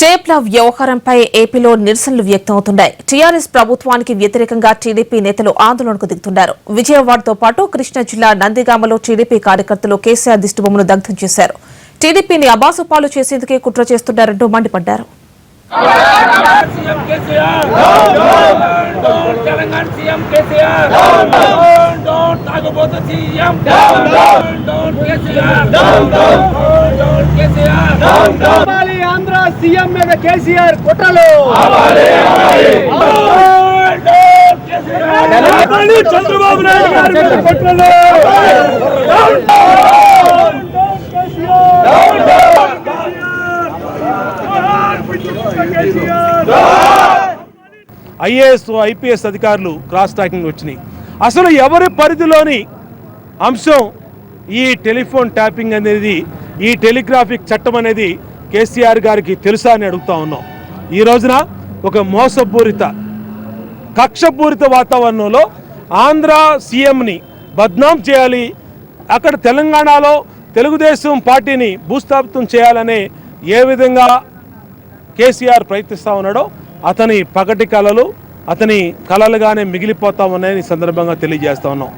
చేప్ల వ్యవహారంపై ఏపీలో నిరసనలు వ్యక్తమవుతున్నాయి. టీఆర్ఎస్ ప్రభుత్వానికి వ్యతిరేకంగా టీడీపీ నేతలు ఆందోళనకు దిగుతున్నారు. విజయవాడతో పాటు కృష్ణా జిల్లా నందిగామలో టీడీపీ కార్యకర్తలు కేసీఆర్ దిష్టిబొమ్మను దగ్ధం చేశారు. టీడీపీని అబాసుపాలు చేసేందుకే కుట్ర చేస్తున్నారంటూ మండిపడ్డారు. ఆంధ్ర సీఎం మీద కేసీఆర్ కుట్రలు చంద్రబాబు నాయుడు గారి మీద కుట్రలు ఐఏఎస్ ఐపీఎస్ అధికారులు క్రాస్ టాకింగ్ వచ్చినాయి. అసలు ఎవరి పరిధిలోని అంశం ఈ టెలిఫోన్ ట్యాపింగ్ అనేది, ఈ టెలిగ్రాఫిక్ చట్టం అనేది కేసీఆర్ గారికి తెలుసా అని అడుగుతా ఉన్నాం. ఈ రోజున ఒక మోసపూరిత కక్షపూరిత వాతావరణంలో ఆంధ్ర సీఎంని బద్నాం చేయాలి, అక్కడ తెలంగాణలో తెలుగుదేశం పార్టీని భూస్థాపితం చేయాలనే ఏ విధంగా కేసీఆర్ ప్రయత్నిస్తూ ఉన్నాడో అతని పగటి కళలు అతని కళలుగానే మిగిలిపోతా ఉన్నాయని సందర్భంగా తెలియజేస్తా ఉన్నాం.